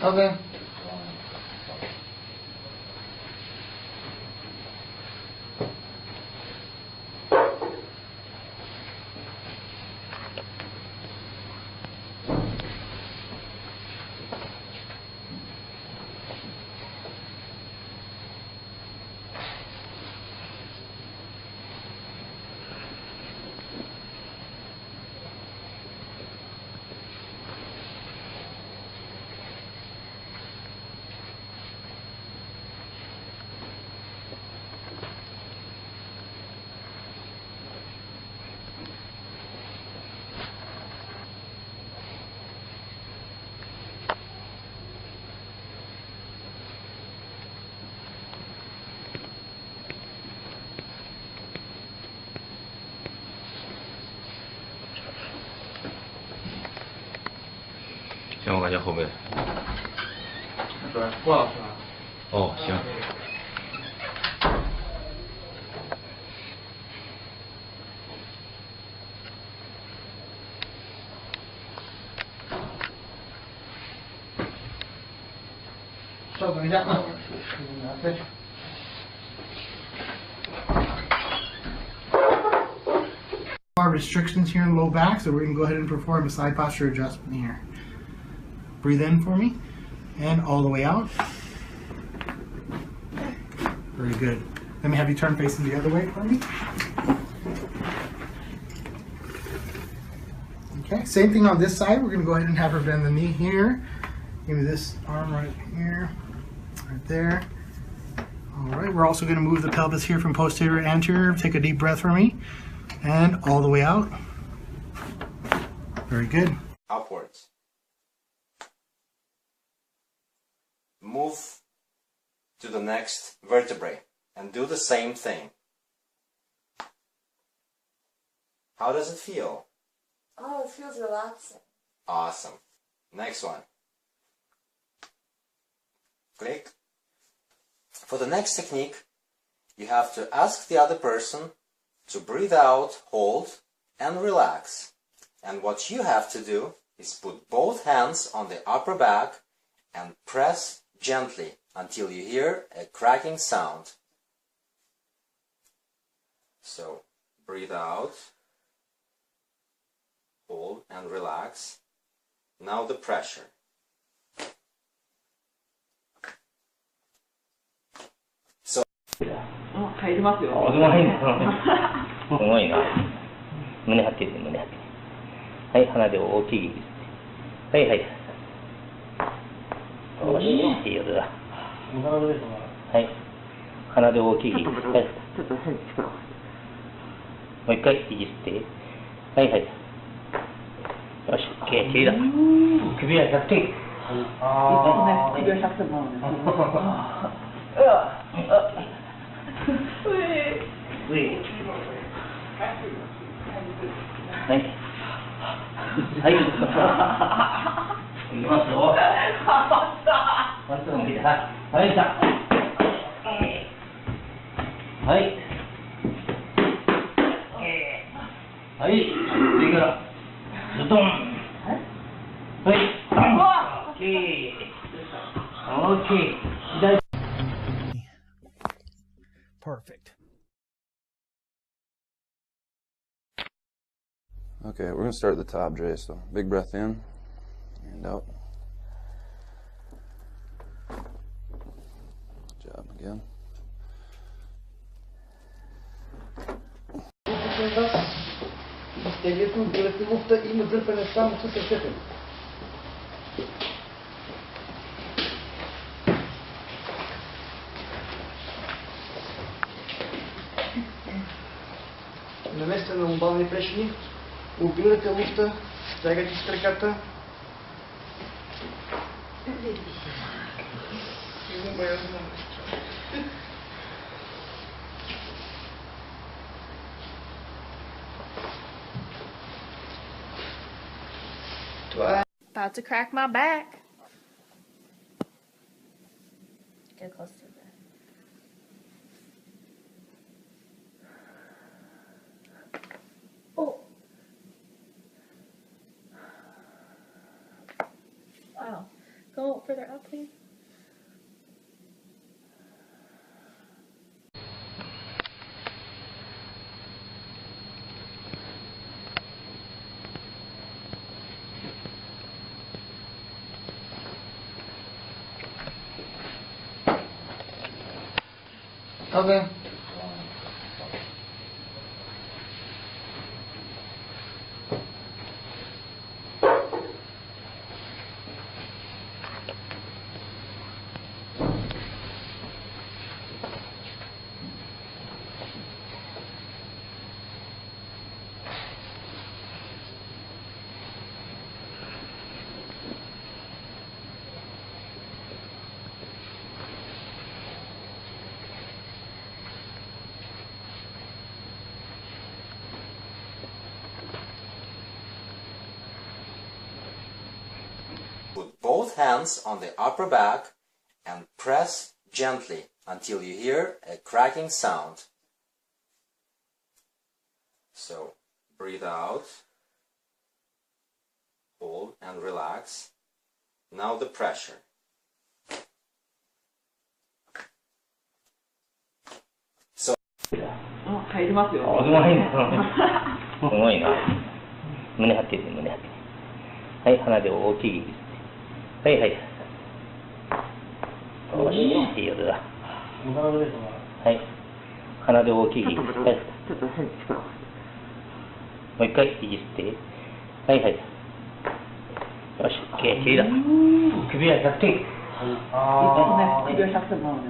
Okay.行，我感觉后背。对，郭老师啊。哦，行。稍等一下啊。拿去。Restrictions here in low back, so we're going to go ahead and perform a side posture adjustment here. Breathe in for me, and all the way out. Very good. Let me have you turn facing the other way for me. Okay, same thing on this side. We're going to go ahead and have her bend the knee here. Give me this arm right here, right there. All right, we're also going to move the pelvis here from posterior to anterior. Take a deep breath for me, and all the way out. Very good. Upwards. Move to the next vertebrae and do the same thing. How does it feel? Oh, it feels relaxing. Awesome. Next one. Click. For the next technique, you have to ask the other person to breathe out, hold, and relax. And what you have to do is put both hands on the upper back and press gently until you hear a cracking sound. So, breathe out, hold, and relax. Now the pressure. So, 入りますよ。すごいな。すごいな。胸張ってる、胸張ってる。はい、鼻で大きい息です。はいはい。よし、いいよ、だ。はい。鼻で大きい息。はい。ちょっと変に力を。もう一回息吸って。はいはい。よし、OK、きれいだ。首は100点。ああ。首は100点なのね。はい。はい。いきますよ。まっすぐ向けて、はい。はい、来た。はい。はい。次から、ズドン。はい。オッケー。オッケー。左。Perfect. Okay, we're going to start at the top, Jay. So big breath in and out. Good job again. На место на ломбални прешни, обирате луфта, стягате с краката. About to crack my back. Get close to that. Oh. Wow. Go further up, please. Okay. Put both hands on the upper back and press gently until you hear a cracking sound. So breathe out, hold and relax. Now the pressure. So 入りますよ。すごいな。すごいな。胸張ってて、胸張ってて。はい、鼻で大きい息吸って。はいはい。よし、いいよ、だ。はい。鼻で大きい息。はい。ちょっと変に力を。もう一回息吸って。はいはい。よし、OK、きれいだ。首は100点。いつもね、首は100点なので。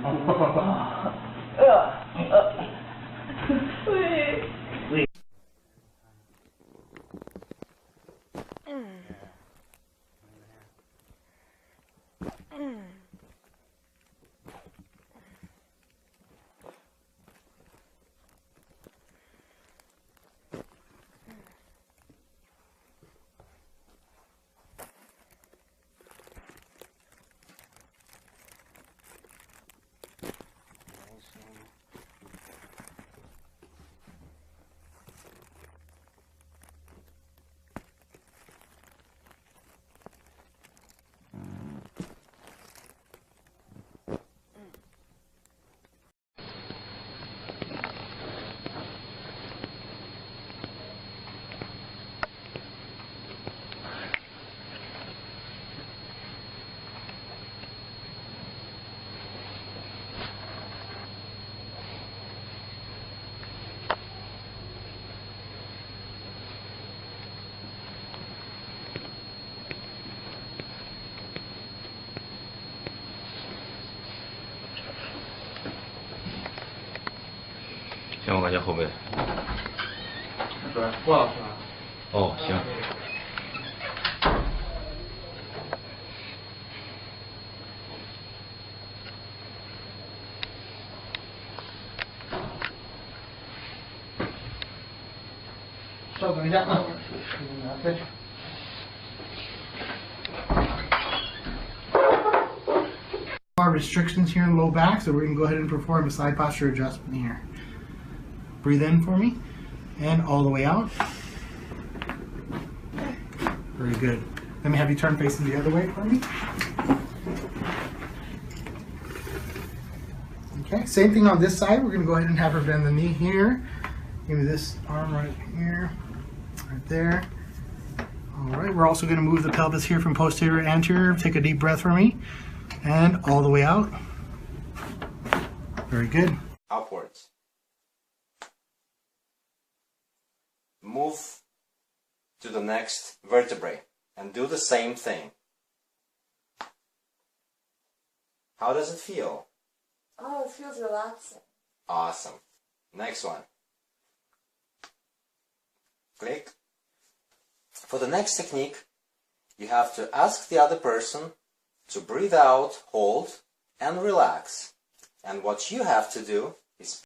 行，我感觉后背。郭老师啊。哦，行。稍等一下啊。拿下去。Our restrictions here in low back, so we're going to go ahead and perform a side posture adjustment here. Breathe in for me, and all the way out. Very good. Let me have you turn facing the other way for me. Okay, same thing on this side. We're going to go ahead and have her bend the knee here. Give me this arm right here. right there. All right, we're also going to move the pelvis here from posterior to anterior. Take a deep breath for me. And all the way out. Very good. Upwards. Move to the next vertebrae and do the same thing. How does it feel? Oh, it feels relaxing. Awesome. Next one. Click. For the next technique, you have to ask the other person to breathe out, hold, and relax. And what you have to do is